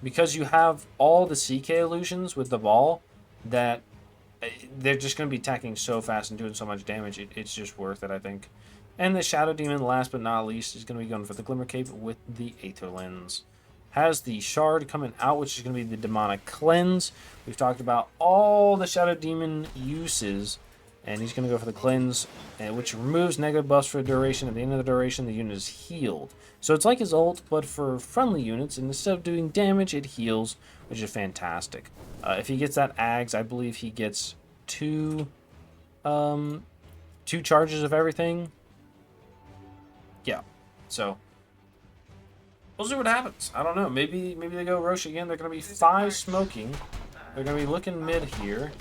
Because you have all the CK illusions with the ball that they're just going to be attacking so fast and doing so much damage. It's just worth it, I think. And the Shadow Demon, last but not least, is going to be going for the Glimmer Cape with the Aether Lens. Has the Shard coming out, which is going to be the Demonic Cleanse. We've talked about all the Shadow Demon uses. And he's going to go for the Cleanse, which removes negative buffs for a duration. At the end of the duration, the unit is healed. So it's like his ult, but for friendly units. And instead of doing damage, it heals, which is fantastic. If he gets that Ags, I believe he gets two charges of everything. Yeah, so we'll see what happens. I don't know. Maybe they go Roche again. They're going to be 5 smoking. They're going to be looking mid here.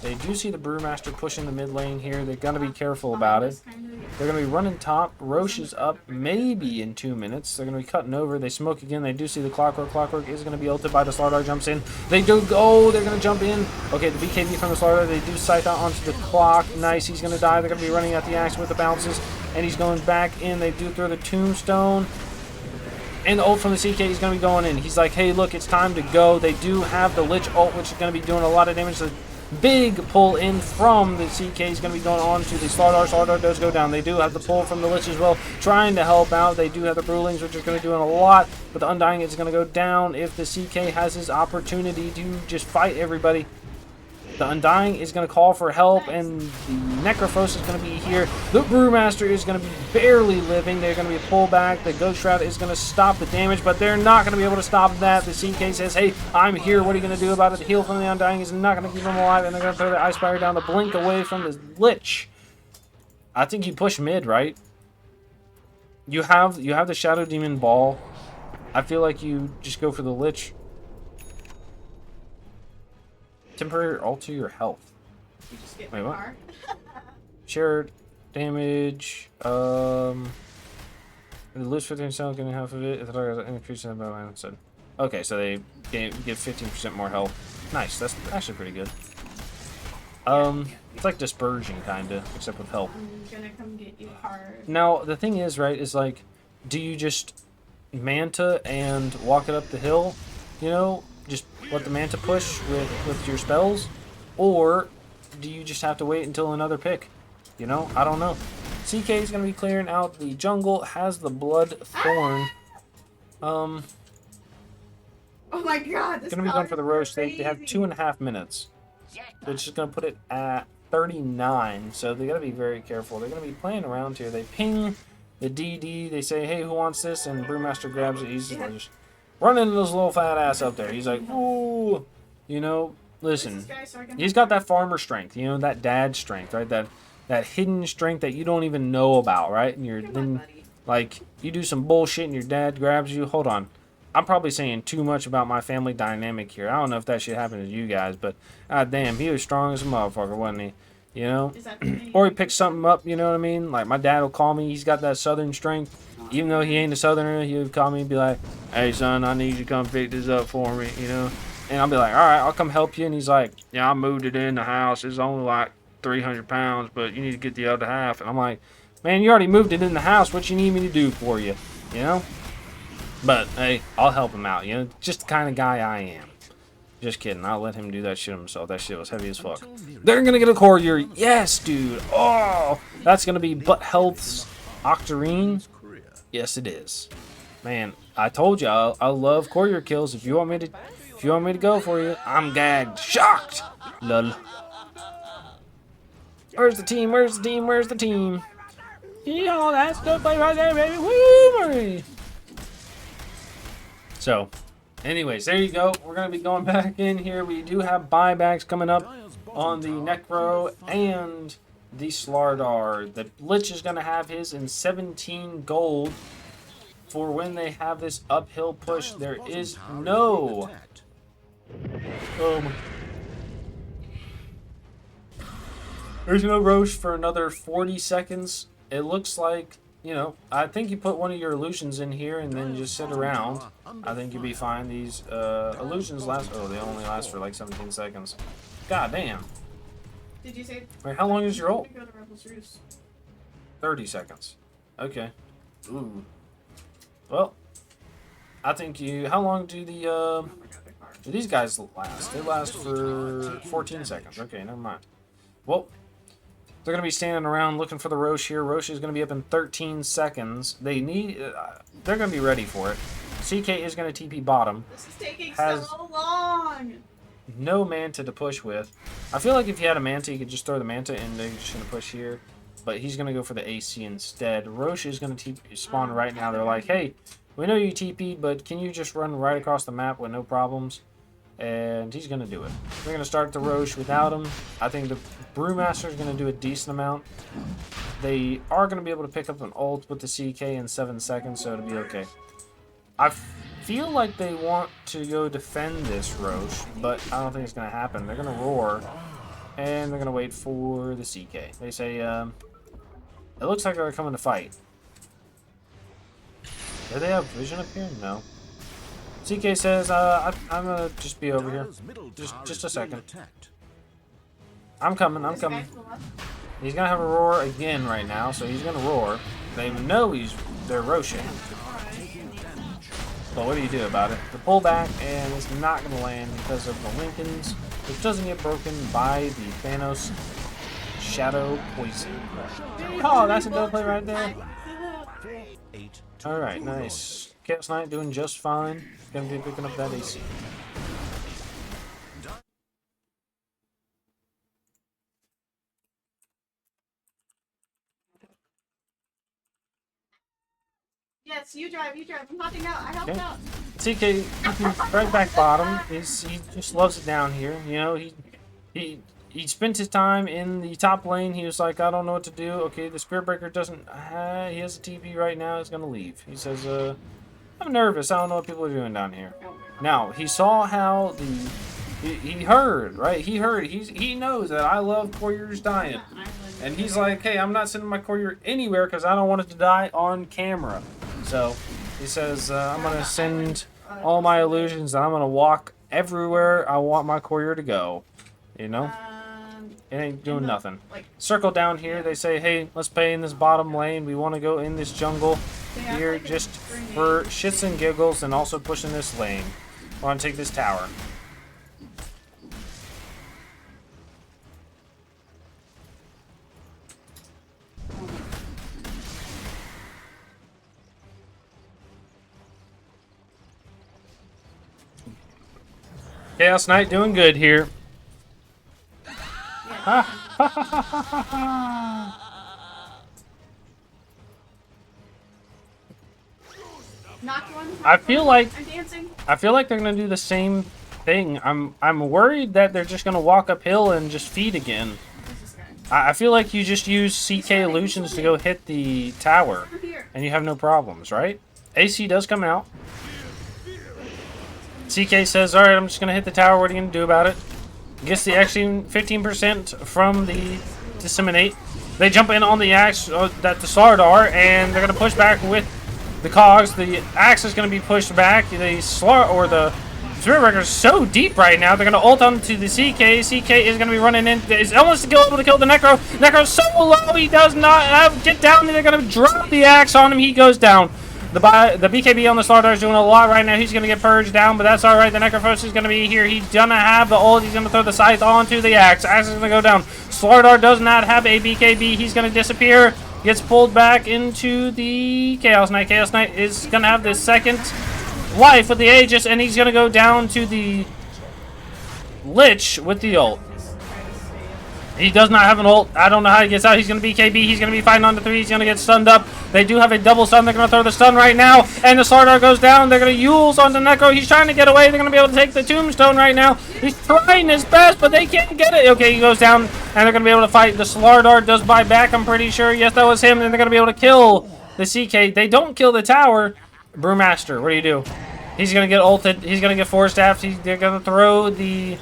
They do see the Brewmaster pushing the mid lane here. They're going to be careful about it. They're going to be running top. Roche is up maybe in 2 minutes. They're going to be cutting over. They smoke again. They do see the Clockwork. Clockwork is going to be ulted by the Slardar. Jumps in. They do go. They're going to jump in. Okay, the BKB from the Slardar. They do scythe out onto the clock. Nice. He's going to die. They're going to be running at the axe with the bounces. And he's going back in. They do throw the Tombstone. And the ult from the CK is going to be going in. He's like, hey, look, it's time to go. They do have the Lich ult, which is going to be doing a lot of damage. The big pull in from the CK is going to be going on to the Slardar. Slardar does go down. They do have the pull from the Lich as well, trying to help out. They do have the Brewlings, which is going to be doing a lot. But the Undying is going to go down if the CK has his opportunity to just fight everybody. The Undying is going to call for help, and the Necrophos is going to be here. The Brewmaster is going to be barely living. They're going to be a pullback. The Ghost Shroud is going to stop the damage, but they're not going to be able to stop that. The CK says, hey, I'm here. What are you going to do about it? The heal from the Undying is not going to keep him alive, and they're going to throw the Ice Fire down the blink away from the Lich. I think you push mid, right? You have the Shadow Demon Ball. I feel like you just go for the Lich. Temporary alter your health. You just get Wait, my what? car. Shared damage. Lose 15%, getting half of it. If the target increases in about said. Okay, so they get 15% more health. Nice. That's actually pretty good. It's like dispersion kinda, except with health. I'm gonna come get you hard. Now the thing is, right, is like, do you just Manta and walk it up the hill? You know, just let the Manta push with your spells, or do you just have to wait until another pick? You know, I don't know. CK is going to be clearing out the jungle, has the Blood Thorn. Oh my god, this Going to be going for the Roche. They have 2.5 minutes, which is going to put it at 39, so they got to be very careful. They're going to be playing around here. They ping the DD, they say, hey, who wants this? And Brewmaster grabs it. He's just running his little fat ass up there. He's like, ooh, you know, listen, he's got that farmer strength, you know, that dad strength, right? That hidden strength that you don't even know about, right? And then like you do some bullshit and your dad grabs you. Hold on, I'm probably saying too much about my family dynamic here. I don't know if that shit happened to you guys, but god damn, he was strong as a motherfucker, wasn't he? You know, or he picked something up, you know what I mean? Like my dad will call me. He's got that southern strength. Even though he ain't a southerner, he would call me and be like, hey son, I need you to come pick this up for me, you know? And I'll be like, all right, I'll come help you. And he's like, yeah, I moved it in the house. It's only like 300 pounds, but you need to get the other half. And I'm like, man, you already moved it in the house. What you need me to do for you, you know? But hey, I'll help him out, you know? Just the kind of guy I am. Just kidding. I'll let him do that shit himself. That shit was heavy as fuck. They're going to get a courier. Yes, dude. Oh, that's going to be Butt Health's Octarine. Yes, it is. Man, I told you I love courier kills. If you want me to go for you, I'm gagged. Shocked. Lol. Where's the team? Where's the team? Where's the team? Yeah, that's the play right there, baby. Woo, Marie. So, anyways, there you go. We're going to be going back in here. We do have buybacks coming up on the Necro and the Slardar. The Lich is going to have his in 17 gold for when they have this uphill push. There is no... there's no Roche for another 40 seconds. It looks like, you know, I think you put one of your illusions in here and then just sit around. I think you'll be fine. These illusions last... oh, they only last for like 17 seconds. God damn. Did you say... wait, how long is your ult? Go to Rebel's Roost. 30 seconds. Okay. Ooh. Well, I think you... how long do the... Oh my god, the car. do these guys last? They last for 14 seconds. Okay, never mind. Well, they're going to be standing around looking for the Roche here. Roche is going to be up in 13 seconds. They need... they're going to be ready for it. CK is going to TP bottom. This is taking Has- so long. No Manta to push with. I feel like if you had a Manta, you could just throw the Manta and they're just going to push here. But he's going to go for the AC instead. Roche is going to spawn right now. They're like, hey, we know you TP'd, but can you just run right across the map with no problems? And he's going to do it. We're going to start the Roche without him. I think the Brewmaster is going to do a decent amount. They are going to be able to pick up an ult with the CK in 7 seconds, so it'll be okay. I feel like they want to go defend this Roche, but I don't think it's going to happen. They're going to roar, and they're going to wait for the CK. They say, it looks like they're coming to fight. Do they have vision up here? No. CK says, I'm going to just be over here. Just a second. I'm coming, I'm coming. He's going to have a roar again right now, so he's going to roar. They know they're Roshing. But what do you do about it? The pullback, and it's not going to land because of the Lincolns, which doesn't get broken by the Thanos Shadow Poison. Oh, that's a double play right there. Alright, nice. Chaos Knight doing just fine. Gonna be picking up that AC. Yes, you drive, you drive. I'm hopping out. I helped Okay. out. TK right back bottom. He just loves it down here. You know, he spent his time in the top lane. He was like, I don't know what to do. Okay, the Spirit Breaker doesn't. He has a TP right now. He's gonna leave. He says, I'm nervous. I don't know what people are doing down here. Now he saw how he heard, right? He heard. He knows that I love couriers dying, and he's like, hey, I'm not sending my courier anywhere because I don't want it to die on camera. So he says, I'm going to send all my illusions and I'm going to walk everywhere I want my courier to go. You know? It ain't doing nothing. Circle down here. They say, hey, let's play in this bottom lane. We want to go in this jungle here just for shits and giggles and also pushing this lane. I want to take this tower. Chaos Knight doing good here. Knock one. I feel like I'm dancing. they're gonna do the same thing. I'm worried that they're just gonna walk uphill and just feed again. I feel like you just use CK illusions to go hit the tower, and you have no problems, right? AC does come out. CK says, alright, I'm just going to hit the tower. What are you going to do about it? Gets the extra 15% from the Disseminate. They jump in on the axe that the Slardar, and they're going to push back with the cogs. The axe is going to be pushed back. The Spirit Breaker is so deep right now. They're going to ult onto the CK. CK is going to be running in. Is almost able to kill the Necro. Necro's so low, he does not get down. They're going to drop the axe on him. He goes down. The BKB on the Slardar is doing a lot right now. He's going to get purged down, but that's all right. The Necrophos is going to be here. He's going to have the ult. He's going to throw the scythe onto the axe. Axe is going to go down. Slardar does not have a BKB. He's going to disappear. Gets pulled back into the Chaos Knight. Chaos Knight is going to have the second life with the Aegis, and he's going to go down to the Lich with the ult. He does not have an ult. I don't know how he gets out. He's going to be KB. He's going to be fighting on the 3. He's going to get stunned up. They do have a double stun. They're going to throw the stun right now. And the Slardar goes down. They're going to Yules onto Necro. He's trying to get away. They're going to be able to take the Tombstone right now. He's trying his best, but they can't get it. Okay, he goes down, and they're going to be able to fight. The Slardar does buy back, I'm pretty sure. Yes, that was him. And they're going to be able to kill the CK. They don't kill the tower. Brewmaster, what do you do? He's going to get ulted. He's going to get Force Staffed. They're going to throw the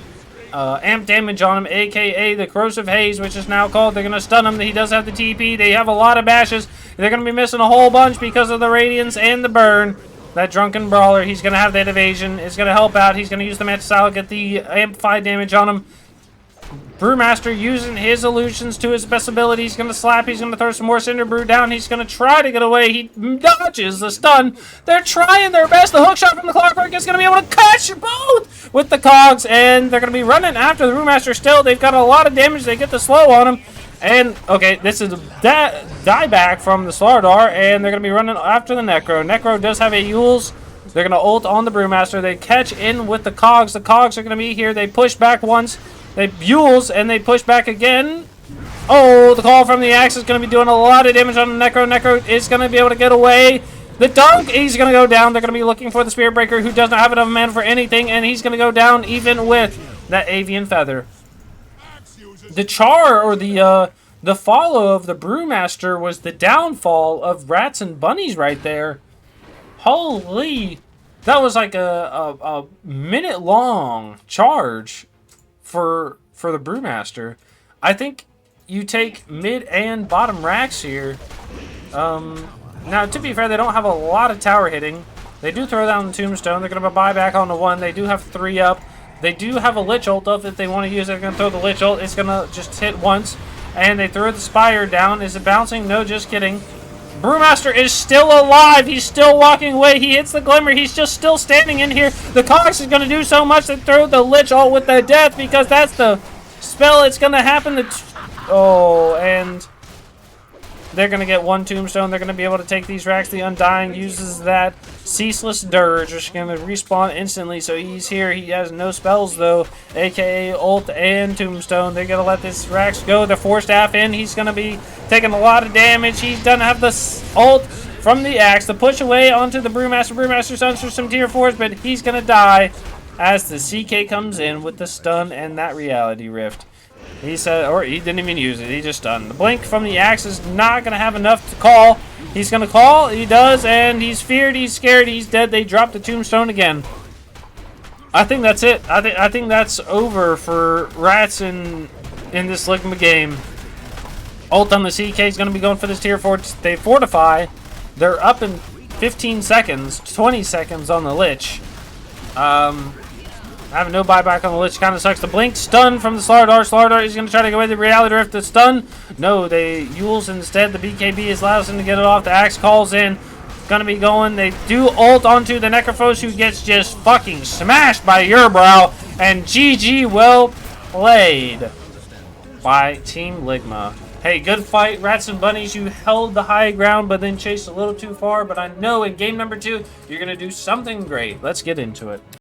amp damage on him, aka the Corrosive Haze, which is now called. They're going to stun him. He does have the TP. They have a lot of bashes. They're going to be missing a whole bunch because of the Radiance and the burn. That Drunken Brawler, he's going to have that evasion. It's going to help out. He's going to use the Metasal, get the amplified damage on him. Brewmaster using his illusions to his best ability. He's going to slap. He's going to throw some more Cinder Brew down. He's going to try to get away. He dodges the stun. They're trying their best. The hook shot from the Clockwork is going to be able to catch both with the cogs, and they're going to be running after the Brewmaster still. They've got a lot of damage. They get the slow on him. And, okay, this is a dieback from the Slardar, and they're going to be running after the Necro. Necro does have a Yules. They're going to ult on the Brewmaster. They catch in with the cogs. The cogs are going to be here. They push back once. They Yules, and they push back again. Oh, the call from the axe is going to be doing a lot of damage on the Necro. Necro is going to be able to get away. The dunk, he's going to go down. They're going to be looking for the Spirit Breaker, who does not have enough mana for anything, and he's going to go down even with that Avian Feather. The char, or the follow of the Brewmaster, was the downfall of Rats and Bunnies right there. Holy, that was like a minute-long charge for the Brewmaster. I think you take mid and bottom racks here. Now, to be fair, they don't have a lot of tower hitting. They do throw down the Tombstone. They're going to buy back on the 1. They do have 3 up. They do have a Lich ult up if they want to use it. They're going to throw the Lich ult. It's going to just hit once. And they throw the Spire down. Is it bouncing? No, just kidding. Brewmaster is still alive. He's still walking away. He hits the Glimmer. He's just still standing in here. The Cox is going to do so much to throw the Lich all with the death because that's the spell. It's going to happen. Oh, and they're going to get one Tombstone. They're going to be able to take these racks. The Undying uses that Ceaseless Dirge, which is going to respawn instantly. So he's here. He has no spells, though, a.k.a. ult and Tombstone. They're going to let this racks go. The Force Staff in. He's going to be taking a lot of damage. He doesn't have the ult from the Axe to push away onto the Brewmaster. Brewmaster stuns for some tier 4s, but he's going to die as the CK comes in with the stun and that Reality Rift. He said, or he didn't even use it. He just stunned. The blink from the Axe is not going to have enough to call. He's going to call. He does, and he's feared. He's scared. He's dead. They drop the Tombstone again. I think that's it. I think that's over for Rats in this Ligma game. Ult on the CK is going to be going for this tier 4. They fortify. They're up in 15 seconds, 20 seconds on the Lich. Having no buyback on the Lich kind of sucks. The blink stun from the Slardar. Slardar is going to try to go away the Reality Rift. The stun. No, they Yules instead. The BKB is allows them to get it off. The Axe calls in. Going to be going. They do ult onto the Necrophos, who gets just fucking smashed by Urbrow. And GG, well played by Team Ligma. Hey, good fight, Rats and Bunnies. You held the high ground, but then chased a little too far. But I know in game number 2, you're going to do something great. Let's get into it.